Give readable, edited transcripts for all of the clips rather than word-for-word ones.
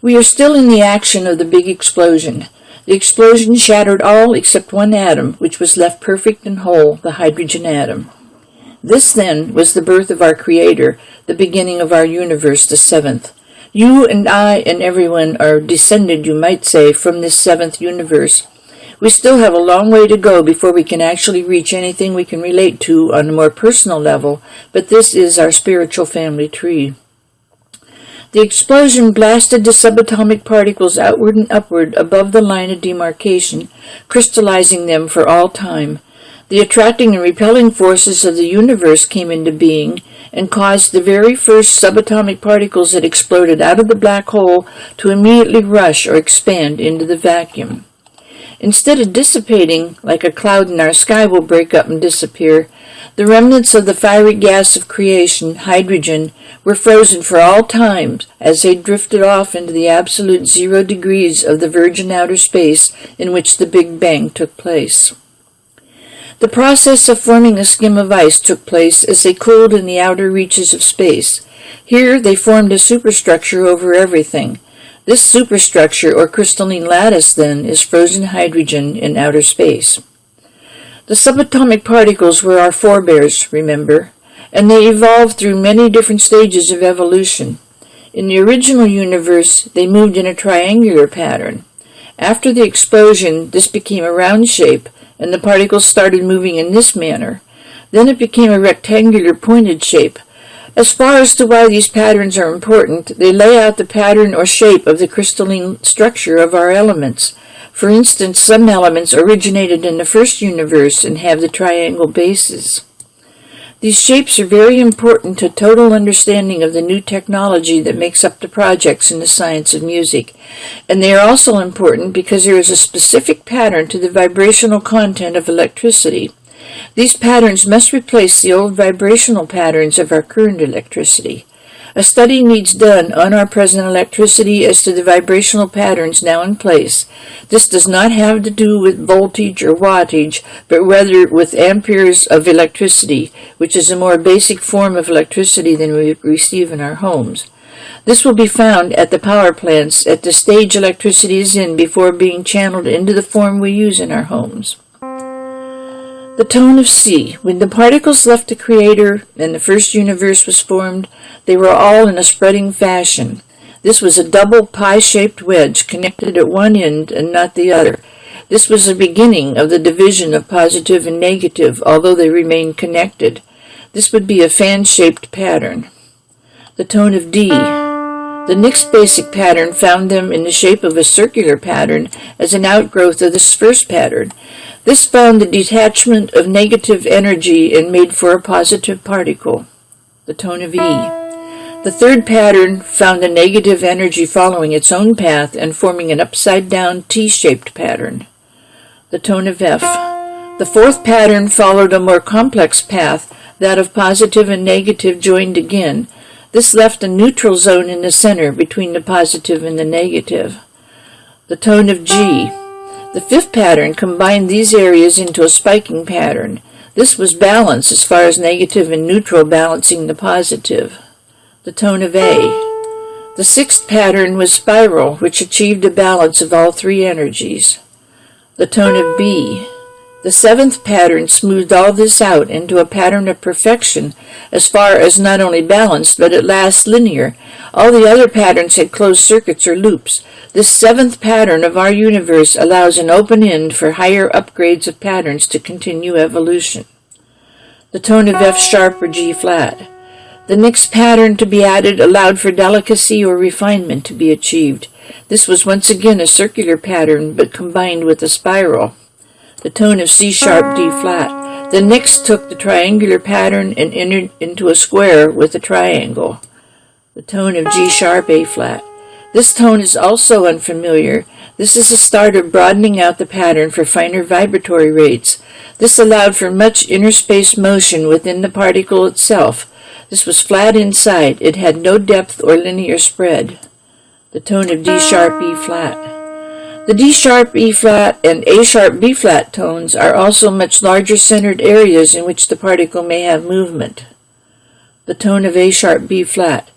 We are still in the action of the big explosion. The explosion shattered all except one atom, which was left perfect and whole, the hydrogen atom. This, then, was the birth of our Creator, the beginning of our universe, the seventh. You and I and everyone are descended, you might say, from this seventh universe. We still have a long way to go before we can actually reach anything we can relate to on a more personal level, but this is our spiritual family tree. The explosion blasted the subatomic particles outward and upward above the line of demarcation, crystallizing them for all time. The attracting and repelling forces of the universe came into being and caused the very first subatomic particles that exploded out of the black hole to immediately rush or expand into the vacuum. Instead of dissipating, like a cloud in our sky will break up and disappear, the remnants of the fiery gas of creation, hydrogen, were frozen for all time as they drifted off into the absolute 0 degrees of the virgin outer space in which the Big Bang took place. The process of forming a skim of ice took place as they cooled in the outer reaches of space. Here they formed a superstructure over everything. This superstructure, or crystalline lattice, then, is frozen hydrogen in outer space. The subatomic particles were our forebears, remember, and they evolved through many different stages of evolution. In the original universe, they moved in a triangular pattern. After the explosion, this became a round shape, and the particles started moving in this manner. Then it became a rectangular pointed shape. As far as to why these patterns are important, they lay out the pattern or shape of the crystalline structure of our elements. For instance, some elements originated in the first universe and have the triangle bases. These shapes are very important to total understanding of the new technology that makes up the projects in the science of music. And they are also important because there is a specific pattern to the vibrational content of electricity. These patterns must replace the old vibrational patterns of our current electricity. A study needs done on our present electricity as to the vibrational patterns now in place. This does not have to do with voltage or wattage, but rather with amperes of electricity, which is a more basic form of electricity than we receive in our homes. This will be found at the power plants at the stage electricity is in before being channeled into the form we use in our homes. The tone of C. When the particles left the Creator and the first universe was formed, they were all in a spreading fashion. This was a double pie-shaped wedge connected at one end and not the other. This was the beginning of the division of positive and negative, although they remained connected. This would be a fan-shaped pattern. The tone of D. The next basic pattern found them in the shape of a circular pattern as an outgrowth of this first pattern. This found the detachment of negative energy and made for a positive particle, the tone of E. The third pattern found the negative energy following its own path and forming an upside-down T-shaped pattern, the tone of F. The fourth pattern followed a more complex path, that of positive and negative joined again. This left a neutral zone in the center between the positive and the negative, the tone of G. The fifth pattern combined these areas into a spiking pattern. This was balance as far as negative and neutral balancing the positive, the tone of A. The sixth pattern was spiral, which achieved a balance of all three energies, the tone of B. The seventh pattern smoothed all this out into a pattern of perfection as far as not only balanced, but at last linear. All the other patterns had closed circuits or loops. This seventh pattern of our universe allows an open end for higher upgrades of patterns to continue evolution. The tone of F sharp or G flat. The next pattern to be added allowed for delicacy or refinement to be achieved. This was once again a circular pattern, but combined with a spiral, the tone of C sharp D flat. The next took the triangular pattern and entered into a square with a triangle, the tone of G sharp A flat. This tone is also unfamiliar. This is the start of broadening out the pattern for finer vibratory rates. This allowed for much inner space motion within the particle itself. This was flat inside. It had no depth or linear spread, the tone of D sharp E flat. The D sharp E flat and A sharp B flat tones are also much larger centered areas in which the particle may have movement, the tone of A sharp B flat.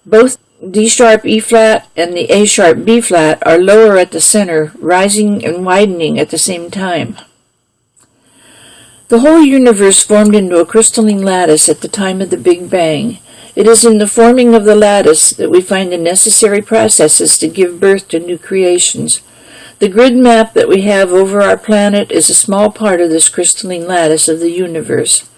Both D sharp E flat and the A sharp B flat are lower at the center, rising and widening at the same time. The whole universe formed into a crystalline lattice at the time of the Big Bang. It is in the forming of the lattice that we find the necessary processes to give birth to new creations. The grid map that we have over our planet is a small part of this crystalline lattice of the universe.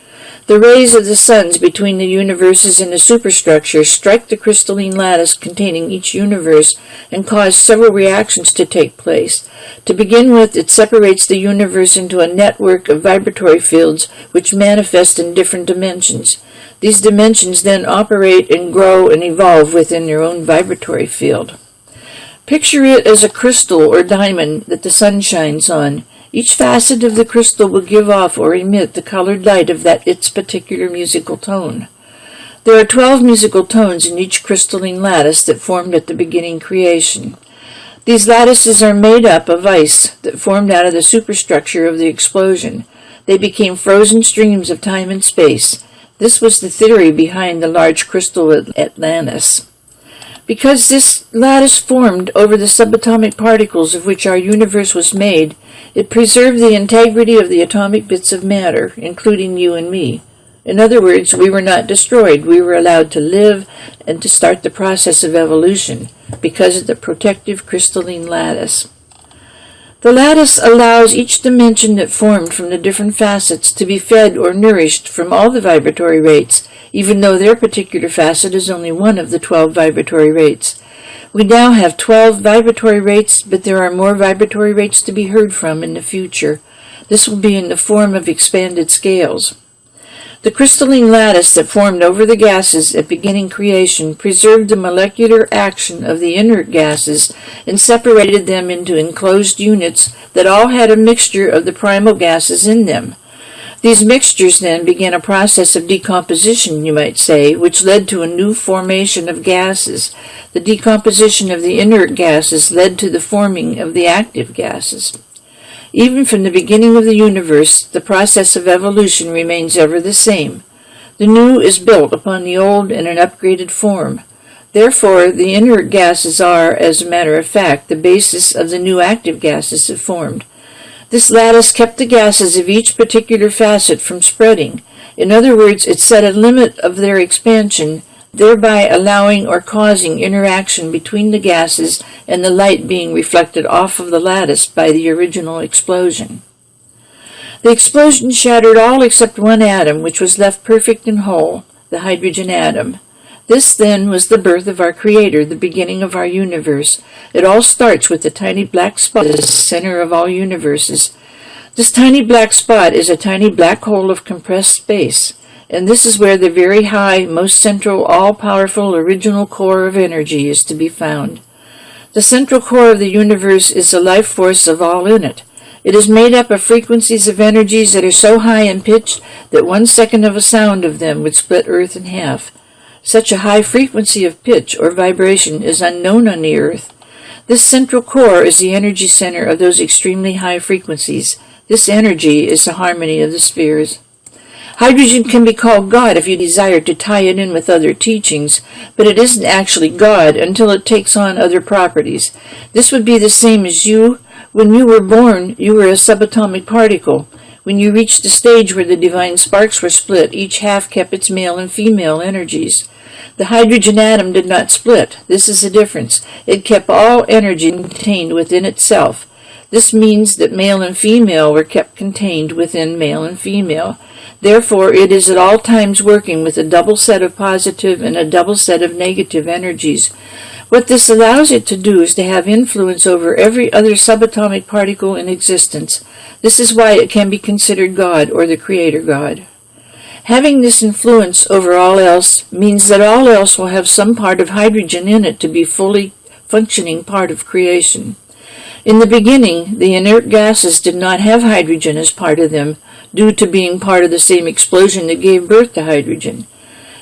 The rays of the suns between the universes and the superstructure strike the crystalline lattice containing each universe and cause several reactions to take place. To begin with, it separates the universe into a network of vibratory fields which manifest in different dimensions. These dimensions then operate and grow and evolve within their own vibratory field. Picture it as a crystal or diamond that the sun shines on. Each facet of the crystal will give off or emit the colored light of its particular musical tone. There are 12 musical tones in each crystalline lattice that formed at the beginning creation. These lattices are made up of ice that formed out of the superstructure of the explosion. They became frozen streams of time and space. This was the theory behind the large crystal Atlantis. Because this lattice formed over the subatomic particles of which our universe was made, it preserved the integrity of the atomic bits of matter, including you and me. In other words, we were not destroyed. We were allowed to live and to start the process of evolution because of the protective crystalline lattice. The lattice allows each dimension that formed from the different facets to be fed or nourished from all the vibratory rates, even though their particular facet is only one of the 12 vibratory rates. We now have 12 vibratory rates, but there are more vibratory rates to be heard from in the future. This will be in the form of expanded scales. The crystalline lattice that formed over the gases at beginning creation preserved the molecular action of the inert gases and separated them into enclosed units that all had a mixture of the primal gases in them. These mixtures then began a process of decomposition, you might say, which led to a new formation of gases. The decomposition of the inert gases led to the forming of the active gases. Even from the beginning of the universe, the process of evolution remains ever the same. The new is built upon the old in an upgraded form. Therefore, the inert gases are, as a matter of fact, the basis of the new active gases that formed. This lattice kept the gases of each particular facet from spreading. In other words, it set a limit of their expansion, thereby allowing or causing interaction between the gases and the light being reflected off of the lattice by the original explosion. The explosion shattered all except one atom, which was left perfect and whole, the hydrogen atom. This, then, was the birth of our Creator, the beginning of our universe. It all starts with the tiny black spot at the center of all universes. This tiny black spot is a tiny black hole of compressed space, and this is where the very high, most central, all-powerful, original core of energy is to be found. The central core of the universe is the life force of all in it. It is made up of frequencies of energies that are so high in pitch that 1 second of a sound of them would split Earth in half. Such a high frequency of pitch or vibration is unknown on the Earth. This central core is the energy center of those extremely high frequencies. This energy is the harmony of the spheres. Hydrogen can be called God if you desire to tie it in with other teachings, but it isn't actually God until it takes on other properties. This would be the same as you. When you were born, you were a subatomic particle. When you reached the stage where the divine sparks were split, each half kept its male and female energies. The hydrogen atom did not split. This is the difference. It kept all energy contained within itself. This means that male and female were kept contained within male and female. Therefore, it is at all times working with a double set of positive and a double set of negative energies. What this allows it to do is to have influence over every other subatomic particle in existence. This is why it can be considered God or the Creator God. Having this influence over all else means that all else will have some part of hydrogen in it to be fully functioning part of creation. In the beginning, the inert gases did not have hydrogen as part of them, due to being part of the same explosion that gave birth to hydrogen.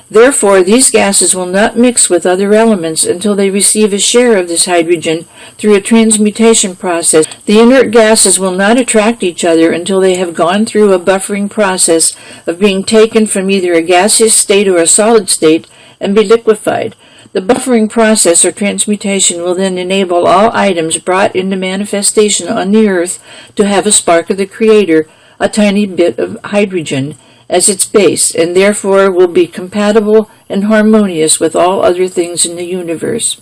Therefore, these gases will not mix with other elements until they receive a share of this hydrogen through a transmutation process. The inert gases will not attract each other until they have gone through a buffering process of being taken from either a gaseous state or a solid state and be liquefied. The The buffering process or transmutation will then enable all items brought into manifestation on the earth to have a spark of the Creator, a tiny bit of hydrogen, as its base, and therefore will be compatible and harmonious with all other things in the universe.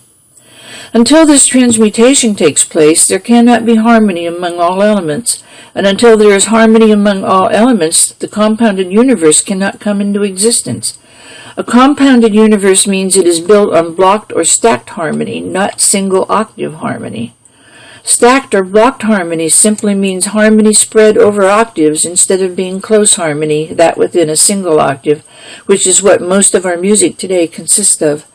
Until this transmutation takes place, there cannot be harmony among all elements, and until there is harmony among all elements, the compounded universe cannot come into existence. A compounded universe means it is built on blocked or stacked harmony, not single octave harmony. Stacked or blocked harmony simply means harmony spread over octaves instead of being close harmony, that within a single octave, which is what most of our music today consists of.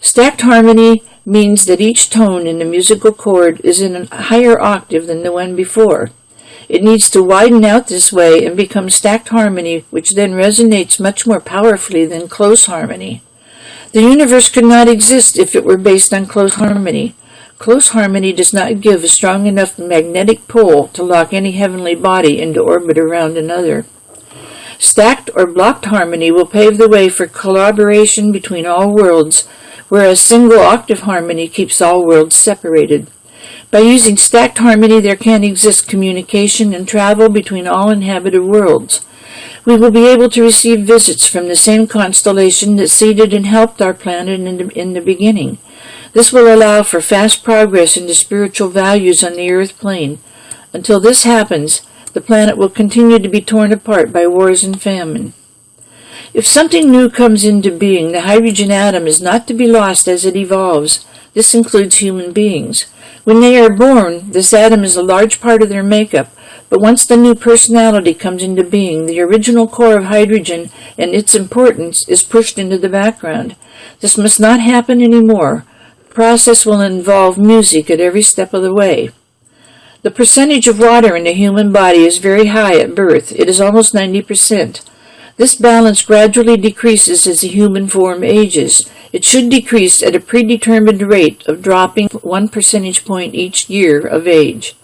Stacked harmony means that each tone in the musical chord is in a higher octave than the one before. It needs to widen out this way and become stacked harmony, which then resonates much more powerfully than close harmony. The universe could not exist if it were based on close harmony. Close harmony does not give a strong enough magnetic pull to lock any heavenly body into orbit around another. Stacked or blocked harmony will pave the way for collaboration between all worlds, whereas single octave harmony keeps all worlds separated. By using stacked harmony, there can exist communication and travel between all inhabited worlds. We will be able to receive visits from the same constellation that seeded and helped our planet in the beginning. This will allow for fast progress into spiritual values on the earth plane. Until this happens, the planet will continue to be torn apart by wars and famine. If something new comes into being, the hydrogen atom is not to be lost as it evolves. This includes human beings. When they are born, this atom is a large part of their makeup, but once the new personality comes into being, the original core of hydrogen and its importance is pushed into the background. This must not happen anymore. The process will involve music at every step of the way. The percentage of water in the human body is very high at birth. It is almost 90%. This balance gradually decreases as the human form ages. It should decrease at a predetermined rate of dropping 1 percentage point each year of age.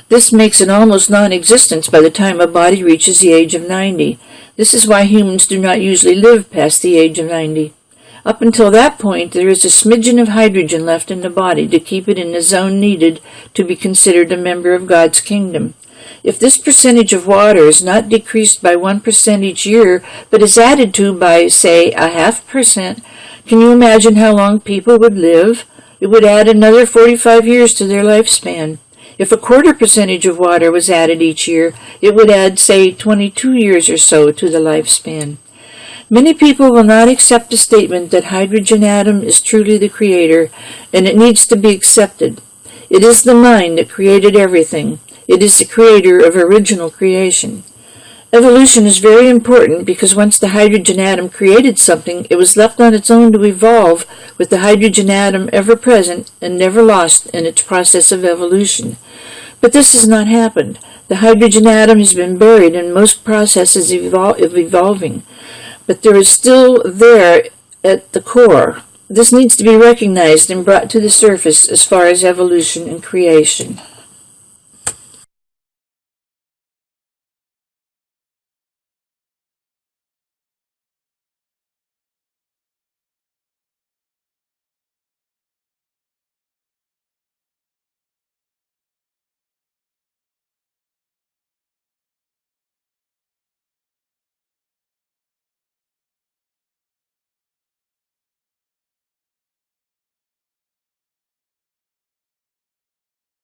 This makes it almost non-existent by the time a body reaches the age of 90. This is why humans do not usually live past the age of 90. Up until that point, there is a smidgen of hydrogen left in the body to keep it in the zone needed to be considered a member of God's kingdom. If this percentage of water is not decreased by 1% each year, but is added to by, say, 0.5%, can you imagine how long people would live? It would add another 45 years to their lifespan. If a 0.25% of water was added each year, it would add, say, 22 years or so to the lifespan. Many people will not accept the statement that hydrogen atom is truly the creator, and it needs to be accepted. It is the mind that created everything. It is the creator of original creation. Evolution is very important because once the hydrogen atom created something, it was left on its own to evolve with the hydrogen atom ever present and never lost in its process of evolution. But this has not happened. The hydrogen atom has been buried in most processes of evolving, but there is still there at the core. This needs to be recognized and brought to the surface as far as evolution and creation.